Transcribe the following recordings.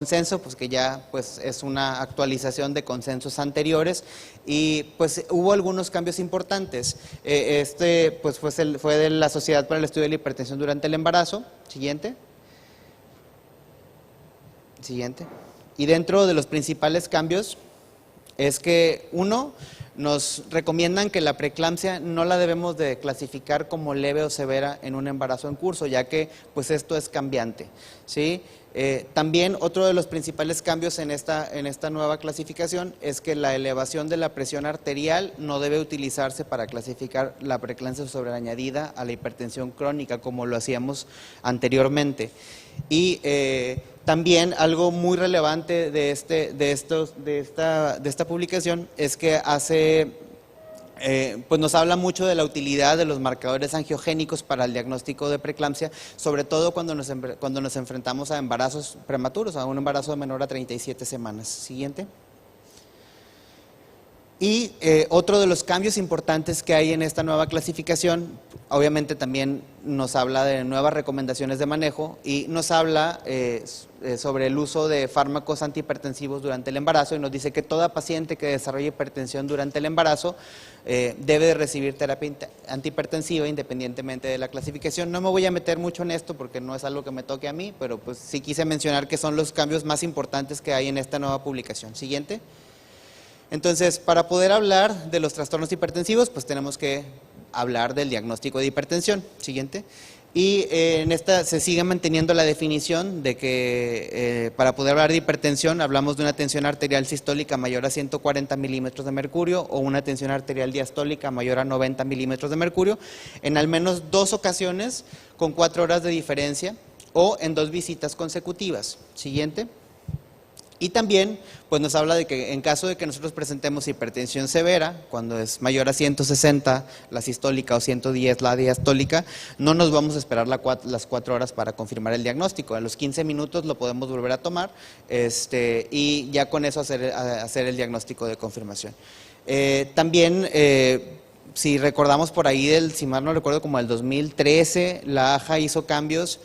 consenso, pues que ya pues es una actualización de consensos anteriores y pues hubo algunos cambios importantes. Pues fue de la Sociedad para el Estudio de la Hipertensión durante el Embarazo. Siguiente. Y dentro de los principales cambios es que uno, nos recomiendan que la preeclampsia no la debemos de clasificar como leve o severa en un embarazo en curso, ya que pues esto es cambiante, ¿sí? También otro de los principales cambios en esta nueva clasificación es que la elevación de la presión arterial no debe utilizarse para clasificar la preeclampsia sobreañadida a la hipertensión crónica como lo hacíamos anteriormente. Y también algo muy relevante de esta publicación es que pues nos habla mucho de la utilidad de los marcadores angiogénicos para el diagnóstico de preeclampsia, sobre todo cuando nos enfrentamos a embarazos prematuros, a un embarazo menor a 37 semanas. Siguiente. Y otro de los cambios importantes que hay en esta nueva clasificación, obviamente también nos habla de nuevas recomendaciones de manejo y nos habla sobre el uso de fármacos antihipertensivos durante el embarazo y nos dice que toda paciente que desarrolle hipertensión durante el embarazo debe de recibir terapia antihipertensiva independientemente de la clasificación. No me voy a meter mucho en esto porque no es algo que me toque a mí, pero pues sí quise mencionar que son los cambios más importantes que hay en esta nueva publicación. Siguiente. Entonces, para poder hablar de los trastornos hipertensivos, pues tenemos que hablar del diagnóstico de hipertensión. Siguiente. Y en esta se sigue manteniendo la definición de que para poder hablar de hipertensión hablamos de una tensión arterial sistólica mayor a 140 milímetros de mercurio o una tensión arterial diastólica mayor a 90 milímetros de mercurio en al menos 2 ocasiones con 4 horas de diferencia o en 2 visitas consecutivas. Siguiente. Y también pues nos habla de que en caso de que nosotros presentemos hipertensión severa, cuando es mayor a 160 la sistólica o 110 la diastólica, no nos vamos a esperar las 4 horas para confirmar el diagnóstico. A los 15 minutos lo podemos volver a tomar y ya con eso hacer el diagnóstico de confirmación. También si recordamos por ahí, si mal no recuerdo, como el 2013, la AJA hizo cambios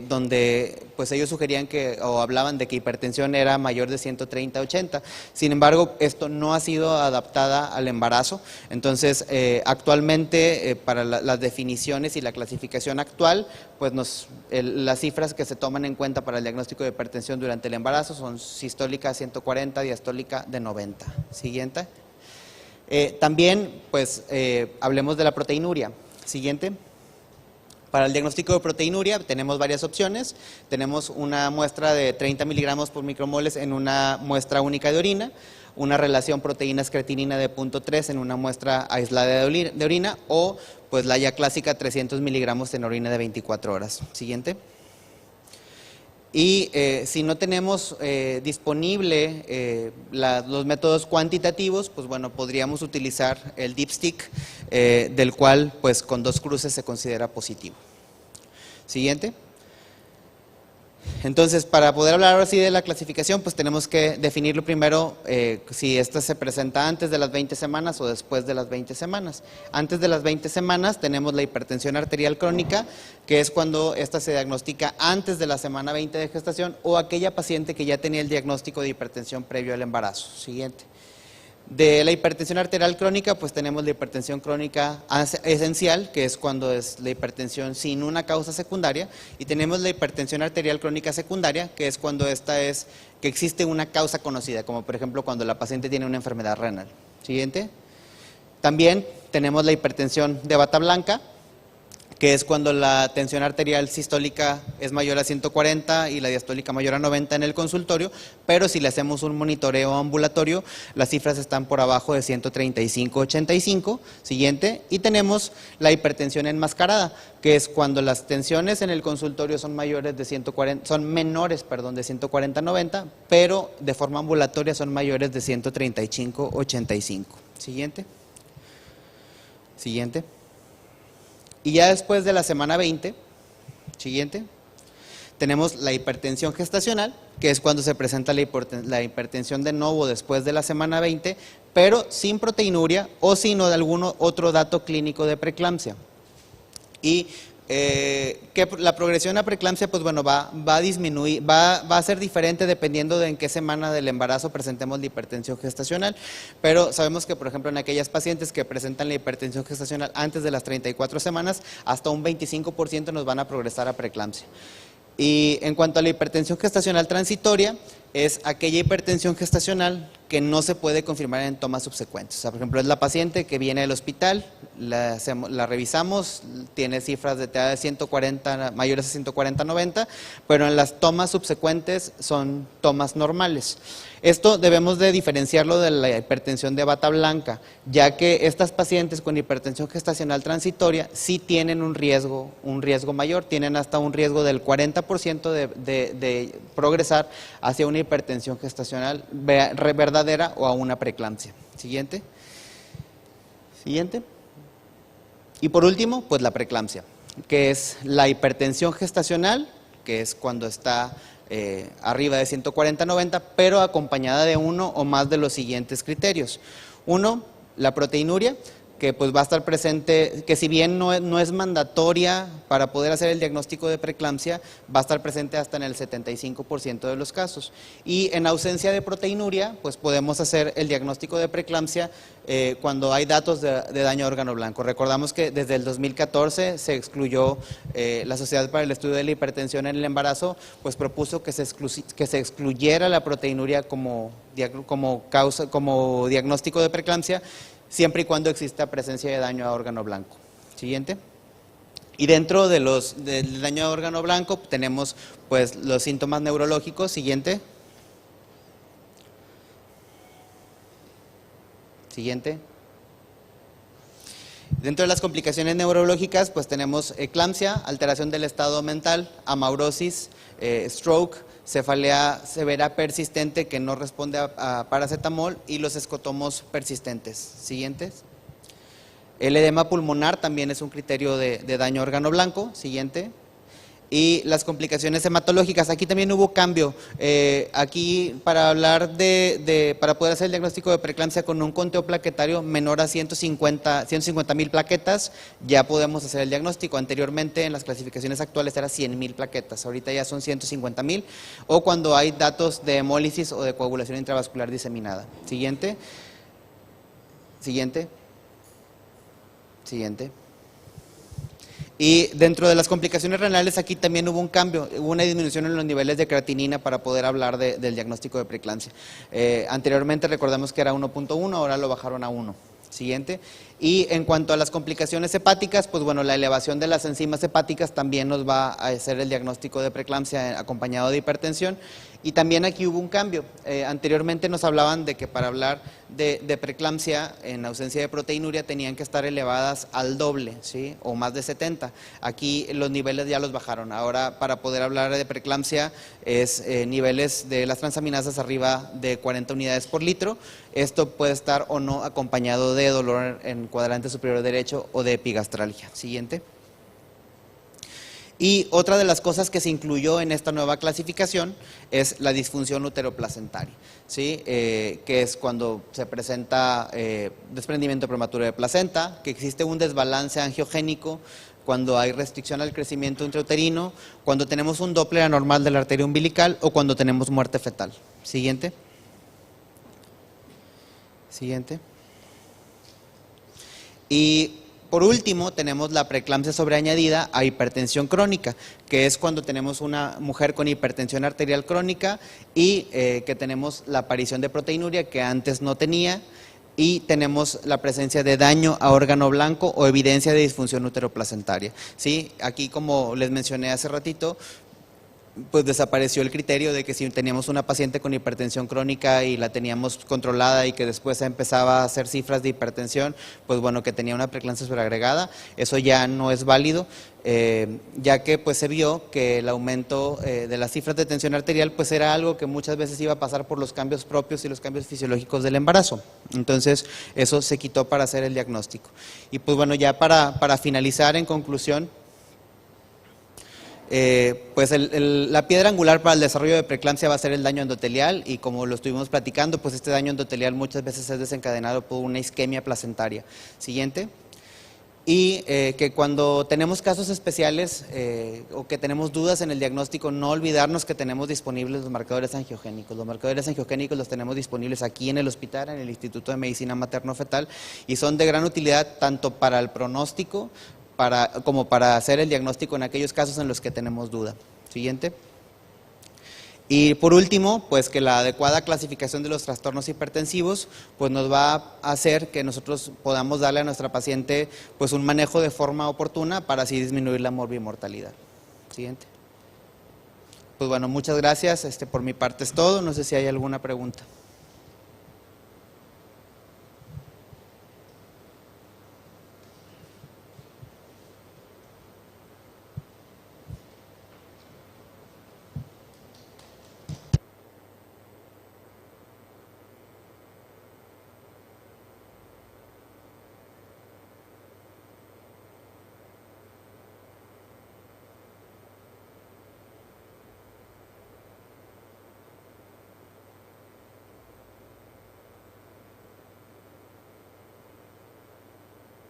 donde pues ellos sugerían o hablaban de que hipertensión era mayor de 130-80. Sin embargo, esto no ha sido adaptada al embarazo. Entonces, actualmente, para las definiciones y la clasificación actual, pues las cifras que se toman en cuenta para el diagnóstico de hipertensión durante el embarazo son sistólica 140, diastólica de 90. Siguiente. También, pues, hablemos de la proteinuria. Siguiente. Para el diagnóstico de proteinuria tenemos varias opciones. Tenemos una muestra de 30 miligramos por micromoles en una muestra única de orina, una relación proteínas-creatinina de 0.3 en una muestra aislada de orina o, pues, la ya clásica 300 miligramos en orina de 24 horas. Siguiente. Y si no tenemos disponible los métodos cuantitativos, pues bueno, podríamos utilizar el dipstick, del cual pues con 2 cruces se considera positivo. Siguiente. Entonces, para poder hablar ahora sí de la clasificación, pues tenemos que definirlo primero si esta se presenta antes de las 20 semanas o después de las 20 semanas. Antes de las 20 semanas tenemos la hipertensión arterial crónica, que es cuando esta se diagnostica antes de la semana 20 de gestación o aquella paciente que ya tenía el diagnóstico de hipertensión previo al embarazo. Siguiente. De la hipertensión arterial crónica, pues tenemos la hipertensión crónica esencial, que es cuando es la hipertensión sin una causa secundaria, y tenemos la hipertensión arterial crónica secundaria, que es cuando que existe una causa conocida, como por ejemplo cuando la paciente tiene una enfermedad renal. Siguiente. También tenemos la hipertensión de bata blanca, que es cuando la tensión arterial sistólica es mayor a 140 y la diastólica mayor a 90 en el consultorio, pero si le hacemos un monitoreo ambulatorio, las cifras están por abajo de 135-85. Siguiente. Y tenemos la hipertensión enmascarada, que es cuando las tensiones en el consultorio son menores de 140-90, pero de forma ambulatoria son mayores de 135-85. Siguiente. Siguiente. Y ya después de la semana 20, siguiente, tenemos la hipertensión gestacional, que es cuando se presenta la hipertensión de novo después de la semana 20, pero sin proteinuria o sin algún otro dato clínico de preeclampsia. Y que la progresión a preeclampsia, pues bueno, va a disminuir, va a ser diferente dependiendo de en qué semana del embarazo presentemos la hipertensión gestacional, pero sabemos que, por ejemplo, en aquellas pacientes que presentan la hipertensión gestacional antes de las 34 semanas, hasta un 25% nos van a progresar a preeclampsia. Y en cuanto a la hipertensión gestacional transitoria, es aquella hipertensión gestacional que no se puede confirmar en tomas subsecuentes. O sea, por ejemplo, es la paciente que viene del hospital, la revisamos, tiene cifras de TA de 140, mayores a 140-90, pero en las tomas subsecuentes son tomas normales. Esto debemos de diferenciarlo de la hipertensión de bata blanca, ya que estas pacientes con hipertensión gestacional transitoria sí tienen un riesgo mayor, tienen hasta un riesgo del 40% de progresar hacia una hipertensión gestacional verdadera o a una preeclampsia. Siguiente. Siguiente. Y por último, pues la preeclampsia, que es la hipertensión gestacional, que es cuando está arriba de 140-90, pero acompañada de uno o más de los siguientes criterios. Uno, la proteinuria, que pues va a estar presente, que si bien no es mandatoria para poder hacer el diagnóstico de preeclampsia, va a estar presente hasta en el 75% de los casos. Y en ausencia de proteinuria, pues podemos hacer el diagnóstico de preeclampsia cuando hay datos de daño a órgano blanco. Recordamos que desde el 2014 se excluyó, la Sociedad para el Estudio de la Hipertensión en el Embarazo, pues propuso que se excluyera la proteinuria como diagnóstico de preeclampsia, siempre y cuando exista presencia de daño a órgano blanco. Siguiente. Y dentro del daño a órgano blanco tenemos pues los síntomas neurológicos. Siguiente. Siguiente. Dentro de las complicaciones neurológicas pues tenemos eclampsia, alteración del estado mental, amaurosis, stroke, cefalea severa persistente que no responde a paracetamol y los escotomos persistentes. Siguientes. El edema pulmonar también es un criterio de daño a órgano blanco. Siguiente. Y las complicaciones hematológicas, aquí también hubo cambio. Aquí para hablar para poder hacer el diagnóstico de preeclampsia con un conteo plaquetario menor a 150,000 plaquetas, ya podemos hacer el diagnóstico. Anteriormente en las clasificaciones actuales era 100,000 plaquetas, ahorita ya son 150,000, o cuando hay datos de hemólisis o de coagulación intravascular diseminada. Siguiente. Siguiente. Siguiente. Y dentro de las complicaciones renales aquí también hubo un cambio, hubo una disminución en los niveles de creatinina para poder hablar del diagnóstico de preeclampsia. Anteriormente recordamos que era 1.1, ahora lo bajaron a 1. Siguiente. Y en cuanto a las complicaciones hepáticas, pues bueno, la elevación de las enzimas hepáticas también nos va a hacer el diagnóstico de preeclampsia acompañado de hipertensión. Y también aquí hubo un cambio. Anteriormente nos hablaban de que para hablar de preeclampsia en ausencia de proteinuria tenían que estar elevadas al doble, ¿sí? O más de 70. Aquí los niveles ya los bajaron. Ahora para poder hablar de preeclampsia es niveles de las transaminasas arriba de 40 unidades por litro. Esto puede estar o no acompañado de dolor en cuadrante superior derecho o de epigastralgia. Siguiente. Y otra de las cosas que se incluyó en esta nueva clasificación es la disfunción uteroplacentaria, ¿sí? Que es cuando se presenta desprendimiento prematuro de placenta, que existe un desbalance angiogénico, cuando hay restricción al crecimiento intrauterino, cuando tenemos un Doppler anormal de la arteria umbilical o cuando tenemos muerte fetal. Siguiente. Siguiente. Y por último, tenemos la preeclampsia sobreañadida a hipertensión crónica, que es cuando tenemos una mujer con hipertensión arterial crónica y que tenemos la aparición de proteinuria que antes no tenía, y tenemos la presencia de daño a órgano blanco o evidencia de disfunción uteroplacentaria. ¿Sí? Aquí, como les mencioné hace ratito, pues desapareció el criterio de que si teníamos una paciente con hipertensión crónica y la teníamos controlada y que después empezaba a hacer cifras de hipertensión, pues bueno, que tenía una preeclampsia sobreagregada, eso ya no es válido, ya que pues se vio que el aumento de las cifras de tensión arterial pues era algo que muchas veces iba a pasar por los cambios propios y los cambios fisiológicos del embarazo. Entonces eso se quitó para hacer el diagnóstico. Y pues bueno, ya para finalizar, en conclusión, pues la piedra angular para el desarrollo de preeclampsia va a ser el daño endotelial, y como lo estuvimos platicando, pues este daño endotelial muchas veces es desencadenado por una isquemia placentaria. Siguiente. Y que cuando tenemos casos especiales o que tenemos dudas en el diagnóstico, no olvidarnos que tenemos disponibles los marcadores angiogénicos. Los marcadores angiogénicos los tenemos disponibles aquí en el hospital, en el Instituto de Medicina Materno-Fetal, y son de gran utilidad tanto para el pronóstico como para hacer el diagnóstico en aquellos casos en los que tenemos duda. Siguiente. Y por último, pues que la adecuada clasificación de los trastornos hipertensivos pues nos va a hacer que nosotros podamos darle a nuestra paciente pues un manejo de forma oportuna para así disminuir la morbimortalidad. Siguiente. Pues bueno, muchas gracias. Por mi parte es todo. No sé si hay alguna pregunta.